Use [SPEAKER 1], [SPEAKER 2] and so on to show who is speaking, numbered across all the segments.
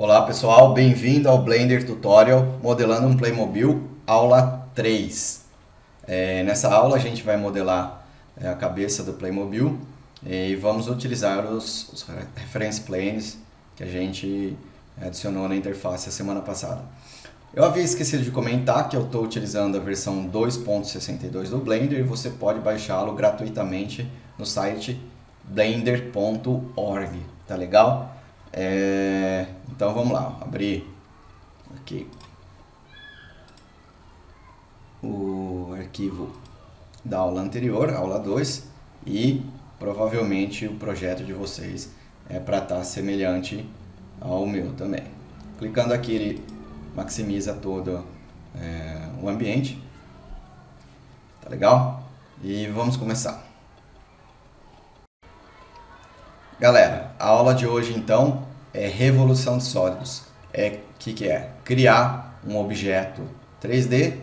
[SPEAKER 1] Olá pessoal, bem-vindo ao Blender Tutorial Modelando um Playmobil, aula 3. Nessa aula a gente vai modelar a cabeça do Playmobil e vamos utilizar os reference planes que a gente adicionou na interface a semana passada. Eu havia esquecido de comentar que eu estou utilizando a versão 2.62 do Blender e você pode baixá-lo gratuitamente no site blender.org, tá legal? Então vamos lá, abrir aqui o arquivo da aula anterior, aula 2, e provavelmente o projeto de vocês é para estar semelhante ao meu também. Clicando aqui ele maximiza todo o ambiente, tá legal? E vamos começar. Galera, a aula de hoje então é revolução de sólidos. Que é? Criar um objeto 3D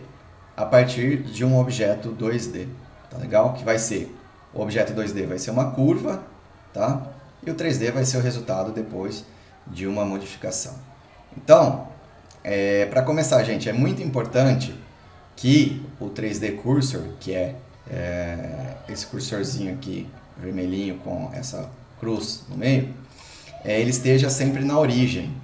[SPEAKER 1] a partir de um objeto 2D, tá legal? Que vai ser, o objeto 2D vai ser uma curva, tá? E o 3D vai ser o resultado depois de uma modificação. Então, para começar, gente, é muito importante que o 3D Cursor, que é esse cursorzinho aqui, vermelhinho com essa cruz no meio, ele esteja sempre na origem,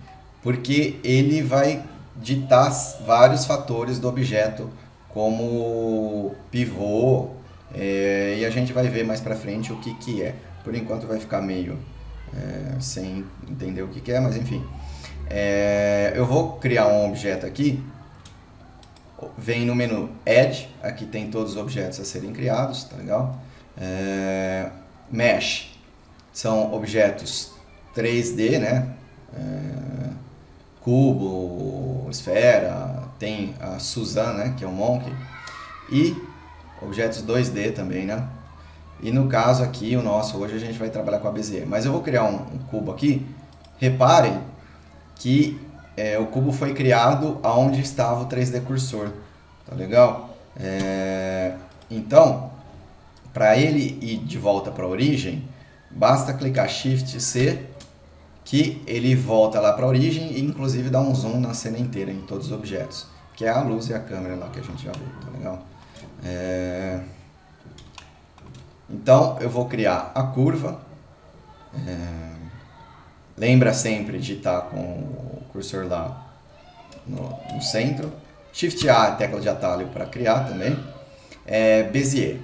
[SPEAKER 1] porque ele vai ditar vários fatores do objeto, como pivô, e a gente vai ver mais pra frente o que é. Por enquanto vai ficar meio sem entender o que é, mas enfim. Eu vou criar um objeto aqui, vem no menu Add, aqui tem todos os objetos a serem criados, tá legal? Mesh, são objetos 3D, né? Cubo, esfera, tem a Suzanne, né? Que é o Monkey, e objetos 2D também, né? E no caso aqui, o nosso, hoje a gente vai trabalhar com a Bezier, mas eu vou criar um cubo aqui. Reparem que o cubo foi criado aonde estava o 3D cursor, tá legal? Então, para ele ir de volta para a origem, basta clicar Shift C, que ele volta lá para a origem e inclusive dá um zoom na cena inteira, em todos os objetos, que é a luz e a câmera lá que a gente já viu, tá legal? Então eu vou criar a curva, lembra sempre de estar com o cursor lá no centro, Shift A, tecla de atalho para criar também, Bezier,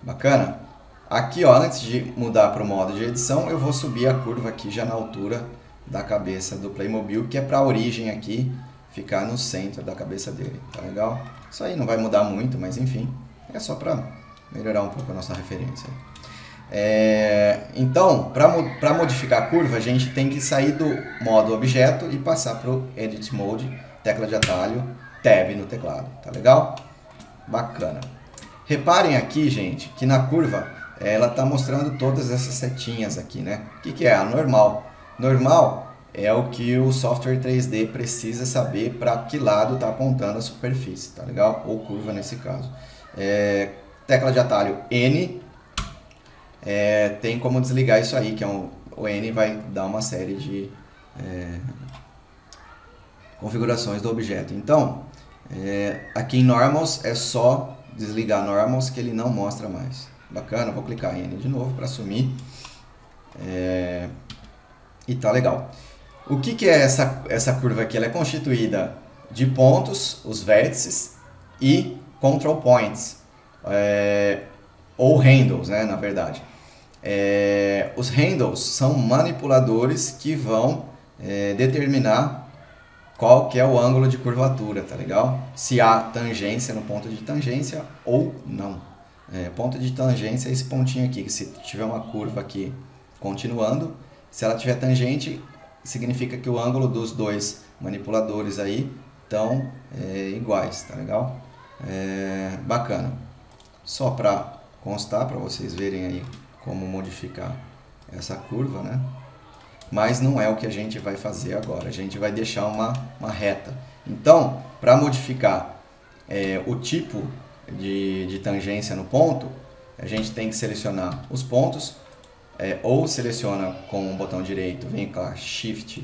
[SPEAKER 1] bacana? Aqui, ó, antes de mudar para o modo de edição, eu vou subir a curva aqui já na altura da cabeça do Playmobil, que é para a origem aqui ficar no centro da cabeça dele, tá legal? Isso aí não vai mudar muito, mas enfim, é só para melhorar um pouco a nossa referência. Então, para modificar a curva, a gente tem que sair do modo objeto e passar para o Edit Mode, tecla de atalho, Tab no teclado, tá legal? Bacana. Reparem aqui, gente, que na curva ela está mostrando todas essas setinhas aqui, né? O que é? A normal. Normal é o que o software 3D precisa saber para que lado está apontando a superfície, tá legal? Ou curva nesse caso. Tecla de atalho N, tem como desligar isso aí, que é o N vai dar uma série de configurações do objeto. Então, aqui em Normals é só desligar Normals que ele não mostra mais. Bacana, vou clicar em N de novo para assumir. E tá legal. O que é essa curva aqui? Ela é constituída de pontos, os vértices, e control points, ou handles, né, na verdade. Os handles são manipuladores que vão determinar qual que é o ângulo de curvatura, tá legal? Se há tangência no ponto de tangência ou não. Ponto de tangência é esse pontinho aqui, que se tiver uma curva aqui continuando, se ela tiver tangente, significa que o ângulo dos dois manipuladores aí estão iguais, tá legal? Bacana. Só para constar, para vocês verem aí como modificar essa curva, né? Mas não é o que a gente vai fazer agora, a gente vai deixar uma reta. Então, para modificar o tipo de tangência no ponto, a gente tem que selecionar os pontos, ou seleciona com o botão direito, vem cá, Shift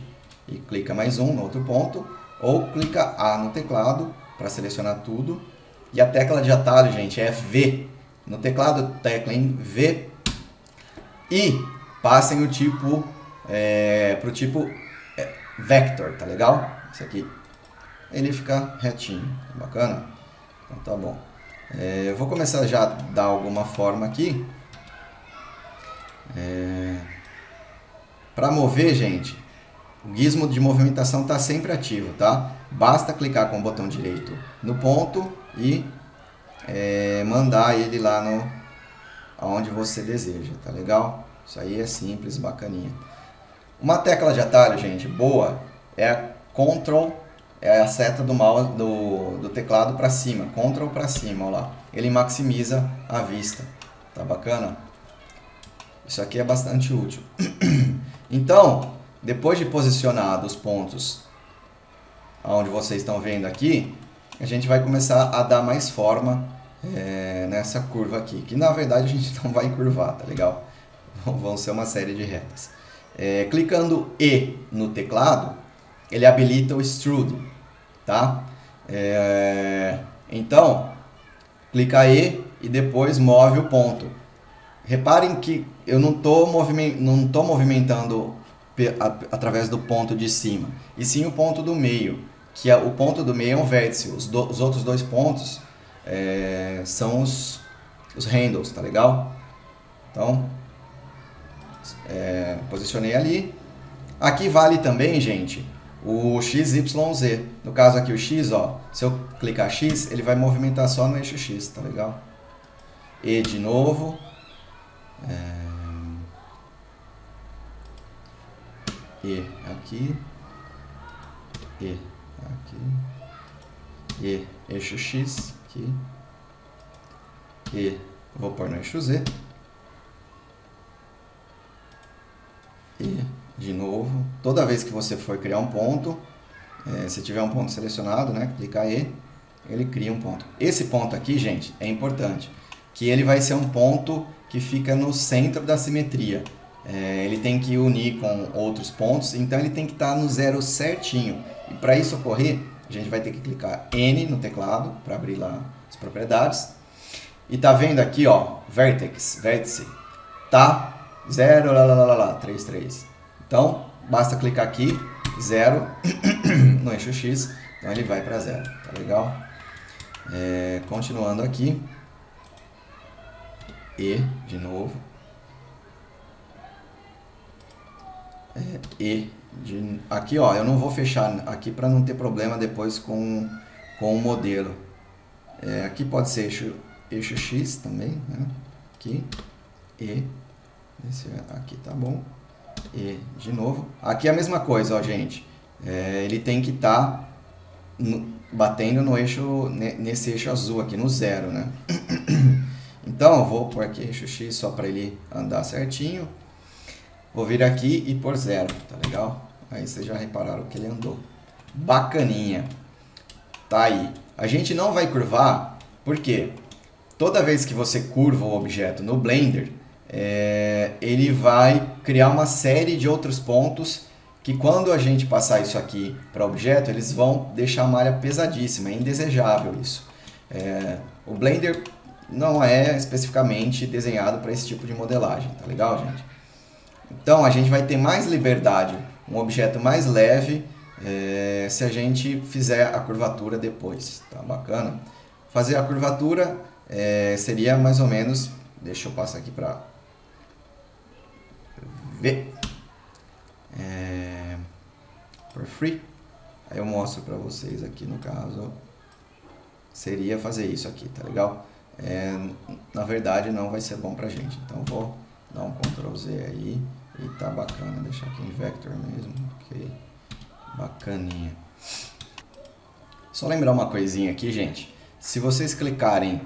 [SPEAKER 1] e clica mais um no outro ponto, ou clica A no teclado para selecionar tudo. E a tecla de atalho, gente, é V. No teclado, teclem V e passem o tipo para o tipo vector, tá legal? Isso aqui, ele fica retinho, bacana? Então tá bom. Eu vou começar já a dar alguma forma aqui. Para mover, gente, o gizmo de movimentação está sempre ativo, tá? Basta clicar com o botão direito no ponto e mandar ele lá aonde você deseja, tá legal? Isso aí é simples, bacaninha. Uma tecla de atalho, gente, boa, é a Ctrl, é a seta do mouse do teclado para cima, Ctrl para cima, ó lá. Ele maximiza a vista, tá bacana? Isso aqui é bastante útil. Então, depois de posicionar os pontos onde vocês estão vendo aqui, a gente vai começar a dar mais forma nessa curva aqui, que na verdade a gente não vai curvar, tá legal? Vão ser uma série de retas. Clicando E no teclado, ele habilita o Extrude, tá? Então, clica E e depois move o ponto. Reparem que eu não estou movimentando através do ponto de cima, e sim o ponto do meio, que o ponto do meio é um vértice, os outros dois pontos são os handles, tá legal? Então, posicionei ali. Aqui vale também, gente, o XYZ. No caso aqui o X, ó, se eu clicar X, ele vai movimentar só no eixo X, tá legal? E de novo. E aqui. E aqui. E eixo X aqui. E vou pôr no eixo Z. E de novo. Toda vez que você for criar um ponto, se tiver um ponto selecionado, né, clicar E, ele cria um ponto. Esse ponto aqui, gente, é importante, que ele vai ser um ponto que fica no centro da simetria. Ele tem que unir com outros pontos, então ele tem que estar no zero certinho. E para isso ocorrer, a gente vai ter que clicar N no teclado para abrir lá as propriedades. E tá vendo aqui, ó, vértice, tá 0, 3, 3. Então, basta clicar aqui, 0, no eixo X, então ele vai para 0, tá legal? Continuando aqui, E de novo, aqui, ó, eu não vou fechar aqui para não ter problema depois com o modelo. Aqui pode ser eixo X também, né? Aqui, E, esse aqui tá bom, E de novo. Aqui é a mesma coisa, ó, gente. Ele tem que estar batendo no eixo, nesse eixo azul aqui, no 0, né? Então, eu vou pôr aqui eixo X só para ele andar certinho. Vou vir aqui e pôr 0, tá legal? Aí vocês já repararam que ele andou. Bacaninha. Tá aí. A gente não vai curvar, porque toda vez que você curva o objeto no Blender, ele vai criar uma série de outros pontos que quando a gente passar isso aqui para o objeto, eles vão deixar a malha pesadíssima, é indesejável isso. O Blender não é especificamente desenhado para esse tipo de modelagem, tá legal, gente? Então a gente vai ter mais liberdade, um objeto mais leve, se a gente fizer a curvatura depois, tá bacana? Fazer a curvatura seria mais ou menos, deixa eu passar aqui para ver, for free, aí eu mostro para vocês aqui no caso, seria fazer isso aqui, tá legal? Na verdade não vai ser bom pra gente, então vou dar um Ctrl Z aí e tá bacana, deixar aqui em Vector mesmo, ok, bacaninha. Só lembrar uma coisinha aqui, gente, se vocês clicarem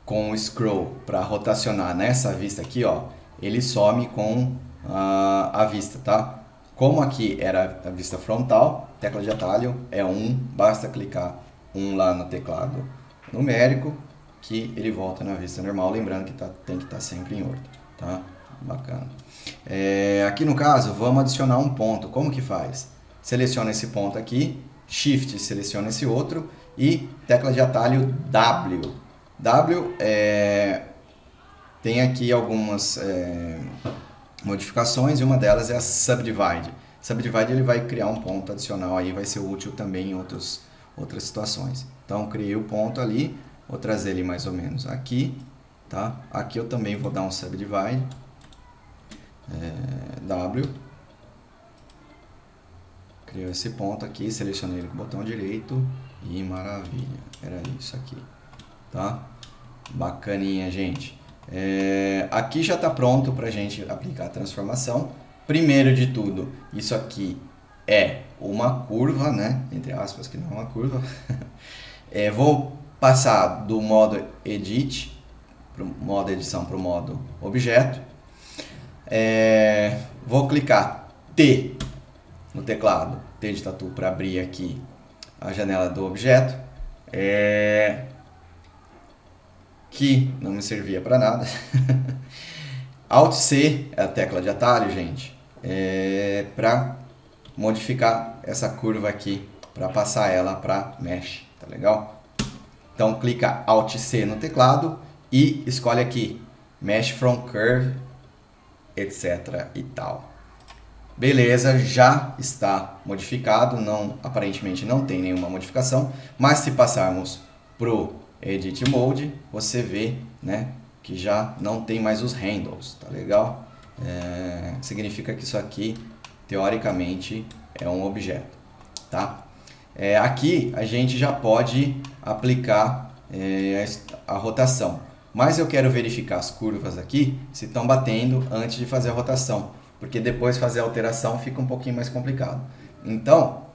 [SPEAKER 1] com o scroll para rotacionar nessa vista aqui, ó, ele some com a vista, tá? Como aqui era a vista frontal, tecla de atalho é 1, basta clicar 1 lá no teclado numérico, que ele volta na vista normal, lembrando que tem que estar sempre em orto, tá? Bacana. Aqui no caso, vamos adicionar um ponto. Como que faz? seleciona esse ponto aqui, Shift seleciona esse outro e tecla de atalho W. W tem aqui algumas modificações e uma delas é a Subdivide. Subdivide ele vai criar um ponto adicional aí, vai ser útil também em outras situações. Então criei o ponto ali, vou trazer ele mais ou menos aqui, tá? Aqui eu também vou dar um Subdivide, W. Criou esse ponto aqui, selecionei ele com o botão direito e maravilha, era isso aqui, tá? Bacaninha, gente. Aqui já está pronto para a gente aplicar a transformação. Primeiro de tudo, isso aqui é uma curva, né? Entre aspas, que não é uma curva. Vou passar do modo Edit, pro modo Edição, para o modo Objeto. Vou clicar T no teclado, T de tatu, para abrir aqui a janela do objeto. Que não me servia para nada. Alt C é a tecla de atalho, gente, para modificar essa curva aqui, para passar ela para Mesh, tá legal? Então clica Alt C no teclado e escolhe aqui Mesh from Curve, etc e tal. Beleza, já está modificado, aparentemente não tem nenhuma modificação, mas se passarmos pro Edit Mode, você vê, né, que já não tem mais os handles, tá legal? Significa que isso aqui, teoricamente, é um objeto, tá? Aqui a gente já pode aplicar a rotação, mas eu quero verificar as curvas aqui se estão batendo antes de fazer a rotação, porque depois fazer a alteração fica um pouquinho mais complicado. Então,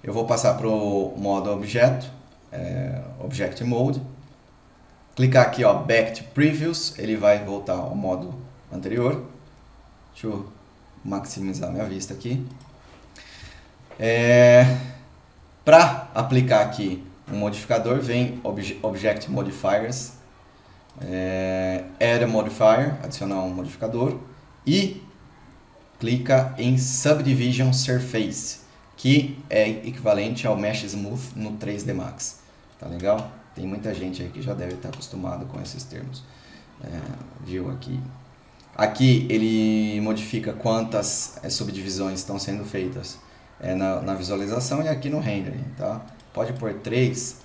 [SPEAKER 1] eu vou passar para o modo objeto, Object Mode, clicar aqui, ó, Back to Previous, ele vai voltar ao modo anterior. Deixa eu maximizar minha vista aqui. Para aplicar aqui um modificador, vem Object Modifiers, Add a Modifier, adicionar um modificador, e clica em Subdivision Surface, que é equivalente ao Mesh Smooth no 3D Max. Tá legal? Tem muita gente aí que já deve estar acostumado com esses termos. Viu aqui? Aqui ele modifica quantas subdivisões estão sendo feitas na visualização e aqui no rendering, tá? Pode pôr 3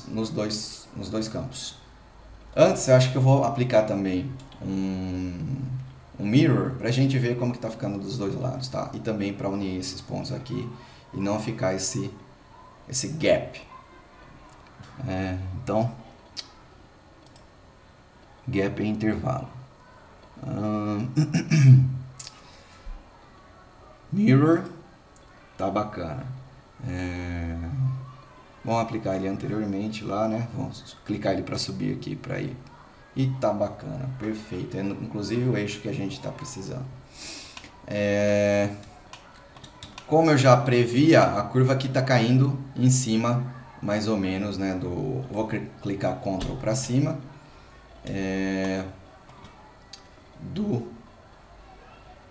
[SPEAKER 1] nos dois campos. Antes, eu acho que eu vou aplicar também um mirror para a gente ver como que está ficando dos dois lados, tá? E também para unir esses pontos aqui e não ficar esse gap. Então, gap é intervalo. Mirror, tá bacana. Vamos aplicar ele anteriormente lá, né? Vamos clicar ele para subir aqui, para ir. E tá bacana, perfeito. Inclusive o eixo que a gente está precisando. Como eu já previa, a curva aqui está caindo em cima, mais ou menos, né? Vou clicar Ctrl para cima.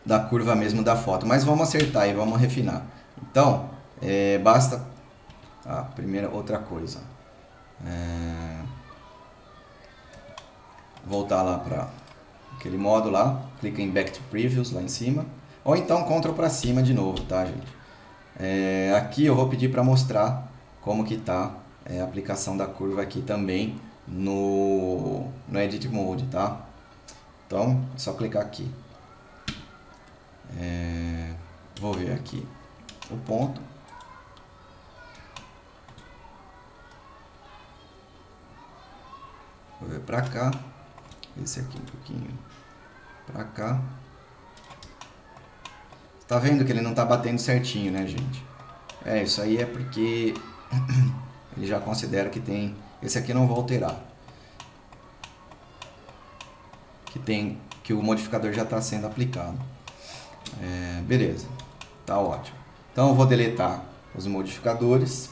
[SPEAKER 1] Da curva mesmo da foto. Mas vamos acertar e vamos refinar. Então, basta... outra coisa. Voltar lá para aquele modo lá, clica em Back to Previews lá em cima, ou então Ctrl para cima de novo, tá, gente? Aqui eu vou pedir para mostrar como que tá a aplicação da curva aqui também no Edit Mode, tá? Então, é só clicar aqui. Vou ver aqui o ponto. Vou ver para cá. Esse aqui um pouquinho para cá. Tá vendo que ele não tá batendo certinho, né, gente? Isso aí é porque ele já considera que tem... Esse aqui eu não vou alterar. Que o modificador já está sendo aplicado. Beleza, tá ótimo. Então eu vou deletar os modificadores,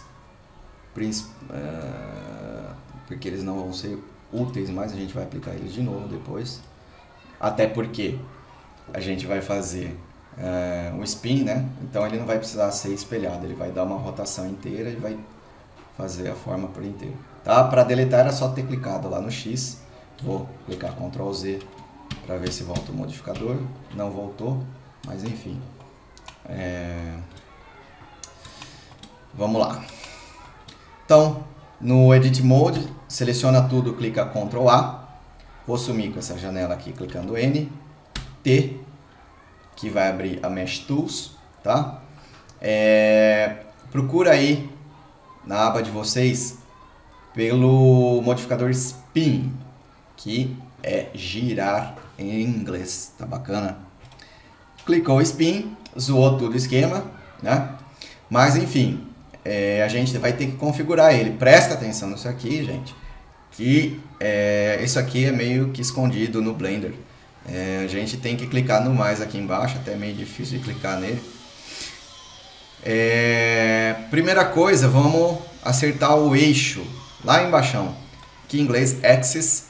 [SPEAKER 1] porque eles não vão ser úteis, mas a gente vai aplicar eles de novo depois. Até porque a gente vai fazer o spin, né? Então ele não vai precisar ser espelhado, ele vai dar uma rotação inteira e vai fazer a forma por inteiro. Tá? Para deletar era só ter clicado lá no X. Vou clicar Ctrl Z para ver se volta o modificador. Não voltou, mas enfim. Vamos lá. Então, no Edit Mode, seleciona tudo, clica Ctrl A. Vou sumir com essa janela aqui, clicando N. T, que vai abrir a Mesh Tools, tá? Procura aí na aba de vocês pelo modificador Spin, que é girar em inglês, tá bacana? Clicou Spin, zoou tudo o esquema, né? Mas enfim, a gente vai ter que configurar ele. Presta atenção nisso aqui, gente, que isso aqui é meio que escondido no Blender. A gente tem que clicar no mais aqui embaixo, até é meio difícil de clicar nele. Primeira coisa, vamos acertar o eixo lá embaixo, que em inglês Axis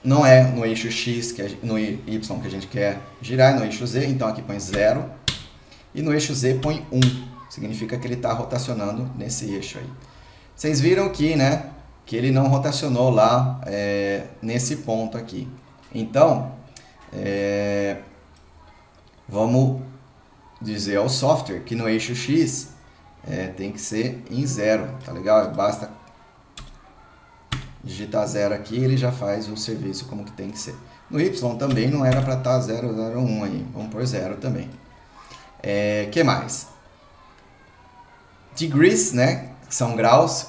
[SPEAKER 1] não é no eixo X, no Y que a gente quer girar, é no eixo Z, então aqui põe 0 e no eixo Z põe 1, significa que ele está rotacionando nesse eixo aí. Vocês viram que, né, que ele não rotacionou lá nesse ponto aqui. Então, vamos dizer ao software que no eixo X tem que ser em 0, tá legal? Basta digitar 0 aqui, ele já faz o serviço como que tem que ser. No Y também não era para estar 0, 0, 1 aí, vamos por 0 também. Que mais? Degrees, né, que são graus,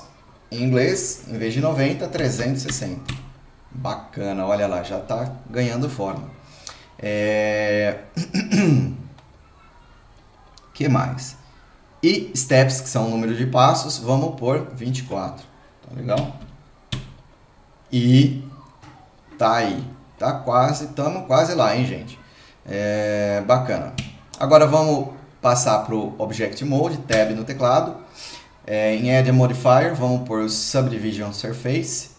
[SPEAKER 1] em inglês, em vez de 90, 360. Bacana, olha lá, já está ganhando forma. Que mais? E steps, que são o número de passos, vamos por 24. Tá legal? E tá aí. Tá quase, estamos quase lá, hein, gente? Bacana. Agora vamos passar para o Object Mode, Tab no teclado. Em Add a Modifier, vamos por Subdivision Surface.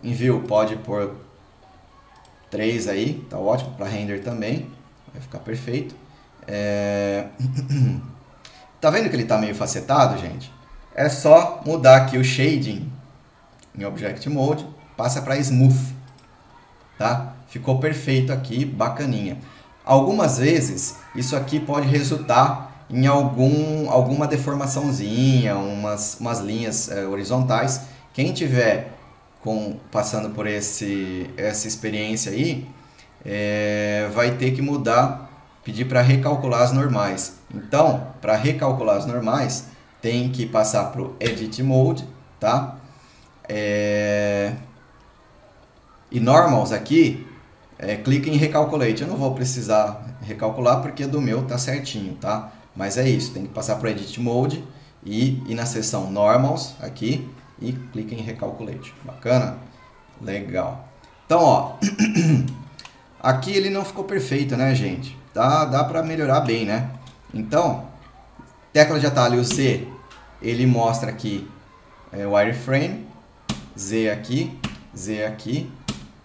[SPEAKER 1] Em View pode pôr 3 aí, tá ótimo, para render também, vai ficar perfeito. Tá vendo que ele tá meio facetado, gente? É só mudar aqui o Shading em Object Mode, passa para Smooth, tá? Ficou perfeito aqui, bacaninha. Algumas vezes isso aqui pode resultar em alguma deformaçãozinha, umas linhas horizontais. Quem tiver passando por essa experiência aí, vai ter que mudar, pedir para recalcular as normais. Então, para recalcular as normais, tem que passar para o Edit Mode, tá? E Normals aqui, clica em Recalculate. Eu não vou precisar recalcular porque do meu tá certinho, tá? Mas é isso, tem que passar para o Edit Mode e ir na seção Normals aqui e clica em Recalculate. Bacana? Legal. Então, ó, aqui ele não ficou perfeito, né, gente? Dá para melhorar bem, né? Então, tecla de atalho Z, ele mostra aqui o wireframe, Z aqui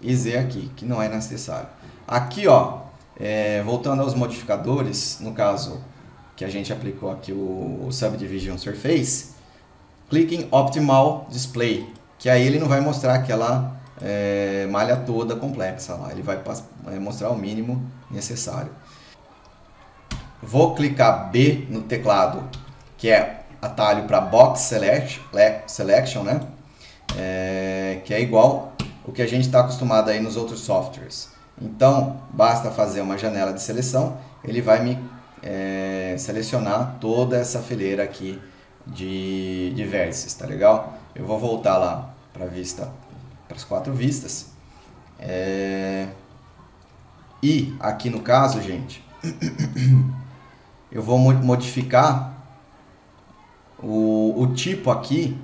[SPEAKER 1] e Z aqui, que não é necessário. Aqui, ó, voltando aos modificadores, no caso que a gente aplicou aqui o Subdivision Surface, clique em Optimal Display, que aí ele não vai mostrar aquela malha toda complexa lá, ele vai mostrar o mínimo necessário. Vou clicar B no teclado, que é atalho para Box Selection, né? Que é igual o que a gente está acostumado aí nos outros softwares. Então, basta fazer uma janela de seleção, ele vai me selecionar toda essa fileira aqui de vértices, tá legal? Eu vou voltar lá para a vista, para as 4 vistas. E aqui no caso, gente, eu vou modificar o tipo aqui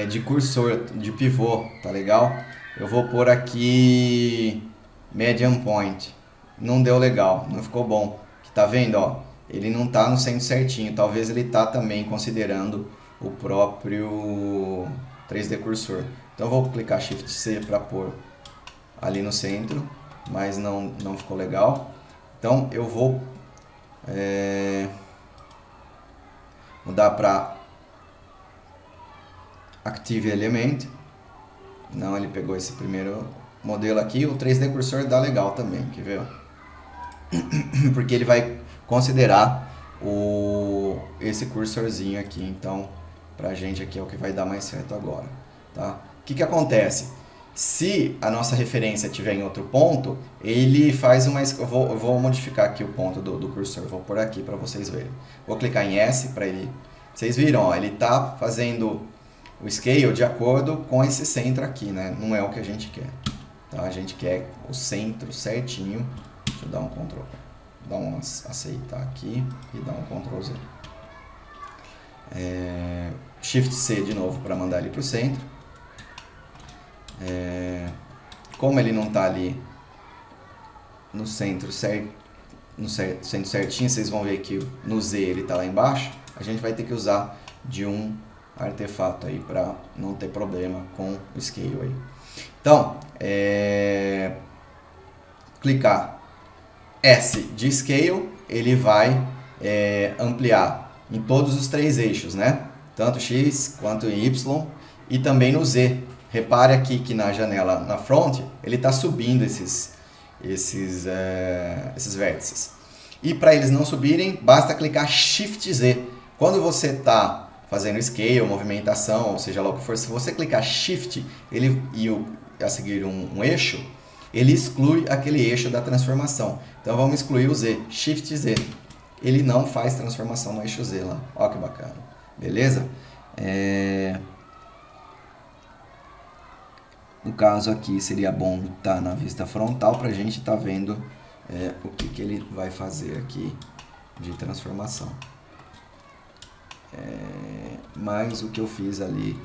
[SPEAKER 1] de cursor, de pivô, tá legal? Eu vou pôr aqui Medium Point. Não deu legal, não ficou bom. Tá vendo, ó? Ele não tá no centro certinho. Talvez ele tá também considerando o próprio 3D cursor. Então eu vou clicar Shift C para pôr ali no centro, mas não ficou legal. Então eu vou mudar para Active Element. Não, ele pegou esse primeiro modelo aqui. O 3D Cursor dá legal também, quer ver? Porque ele vai considerar esse cursorzinho aqui. Então, pra gente aqui é o que vai dar mais certo agora, tá? O que acontece? Se a nossa referência estiver em outro ponto, ele faz uma... Eu vou modificar aqui o ponto do cursor. Vou pôr aqui para vocês verem. Vou clicar em S para ele... Vocês viram, ó, ele está fazendo o scale de acordo com esse centro aqui, né? Não é o que a gente quer. Tá? A gente quer o centro certinho. Deixa eu dar um Ctrl. Dar um aceitar aqui e dar um Ctrl Z. Shift C de novo para mandar ele para o centro. Como ele não está ali no centro certinho, vocês vão ver que no Z ele está lá embaixo. A gente vai ter que usar de um artefato aí para não ter problema com o scale aí. Então, clicar S de scale, ele vai ampliar em todos os 3 eixos, né? Tanto X quanto Y e também no Z. Repare aqui que na janela na front, ele está subindo esses vértices. E para eles não subirem, basta clicar Shift Z. Quando você está fazendo scale, movimentação, ou seja lá o que for, se você clicar Shift a seguir um eixo, ele exclui aquele eixo da transformação. Então vamos excluir o Z, Shift Z. Ele não faz transformação no eixo Z lá. Olha que bacana. Beleza? No caso aqui seria bom estar na vista frontal para a gente estar vendo o que ele vai fazer aqui de transformação. Mas o que eu fiz ali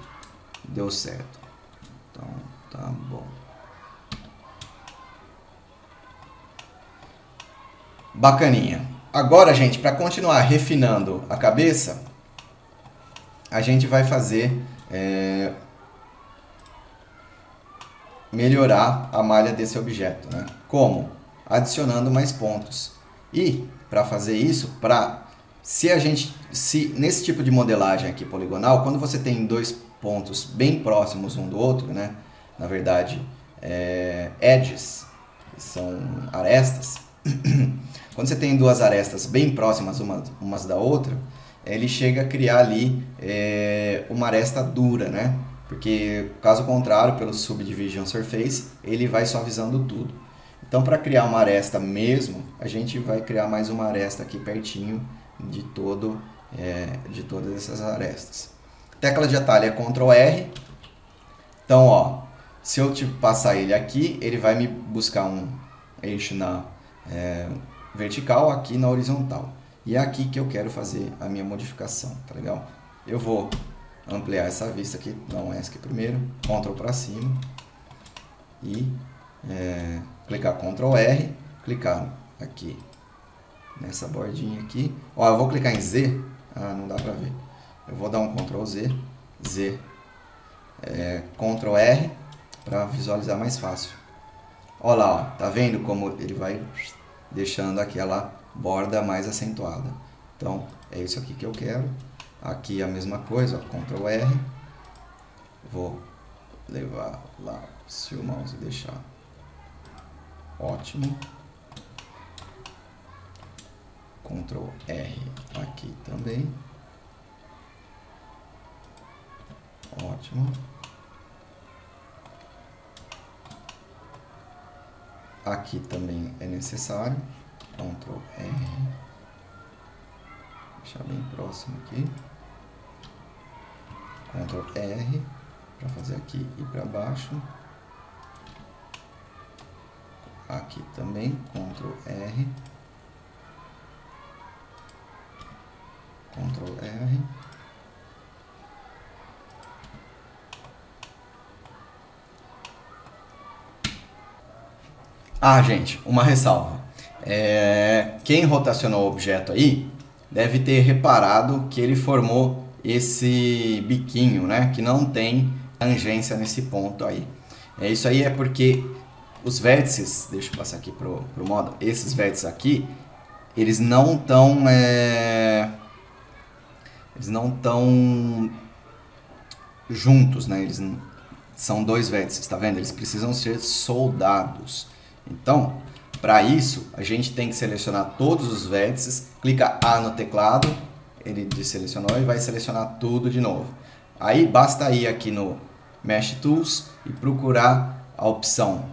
[SPEAKER 1] deu certo. Então tá bom. Bacaninha. Agora, gente, para continuar refinando a cabeça, a gente vai fazer melhorar a malha desse objeto, né? Como? Adicionando mais pontos. E para fazer isso, se nesse tipo de modelagem aqui poligonal, quando você tem 2 pontos bem próximos um do outro, né? Na verdade, edges, que são arestas. Quando você tem 2 arestas bem próximas umas da outra, ele chega a criar ali uma aresta dura, né? Porque, caso contrário, pelo Subdivision Surface, ele vai suavizando tudo. Então, para criar uma aresta mesmo, a gente vai criar mais uma aresta aqui pertinho de todas essas arestas. Tecla de atalho é Ctrl R. Então, ó, se eu passar ele aqui, ele vai me buscar um eixo na vertical, aqui na horizontal. E é aqui que eu quero fazer a minha modificação, tá legal? Eu vou ampliar essa vista aqui, dar um ESC primeiro, Ctrl para cima e clicar Ctrl R, clicar aqui nessa bordinha aqui. Ó, eu vou clicar em Z, não dá para ver. Eu vou dar um Ctrl Z, Ctrl R para visualizar mais fácil. Olha lá, ó, tá vendo como ele vai deixando aquela borda mais acentuada. Então, é isso aqui que eu quero. Aqui a mesma coisa, ó, Ctrl R. Vou levar lá o mouse e deixar ótimo. Ctrl R aqui também. Ótimo. Aqui também é necessário. Ctrl R. Deixar bem próximo aqui. Ctrl R para fazer aqui e para baixo. Aqui também, Ctrl R. Ctrl R. Gente, uma ressalva. Quem rotacionou o objeto aí deve ter reparado que ele formou esse biquinho, né? Que não tem tangência nesse ponto aí. Isso aí é porque os vértices, deixa eu passar aqui pro modo, esses vértices aqui, eles não estão juntos, né? Eles são dois vértices, tá vendo? Eles precisam ser soldados. Então, para isso, a gente tem que selecionar todos os vértices, clica A no teclado, ele desselecionou e vai selecionar tudo de novo. Aí basta ir aqui no Mesh Tools e procurar a opção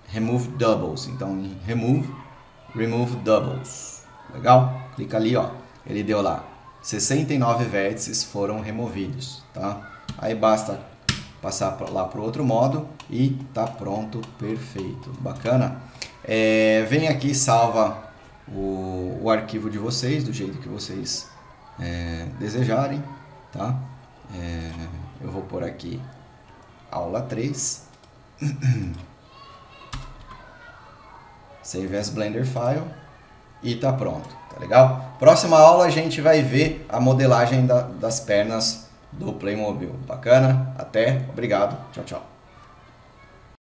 [SPEAKER 1] Remove Doubles. Então, em Remove Doubles. Legal? Clica ali, ó. Ele deu lá. 69 vértices foram removidos, tá? Aí basta passar lá para o outro modo e tá pronto, perfeito, bacana. Vem aqui, salva o arquivo de vocês do jeito que vocês desejarem, tá? Eu vou pôr aqui aula 3. Save as Blender File e tá pronto, tá legal? Próxima aula a gente vai ver a modelagem das pernas do Playmobil. Bacana? Até, obrigado, tchau, tchau.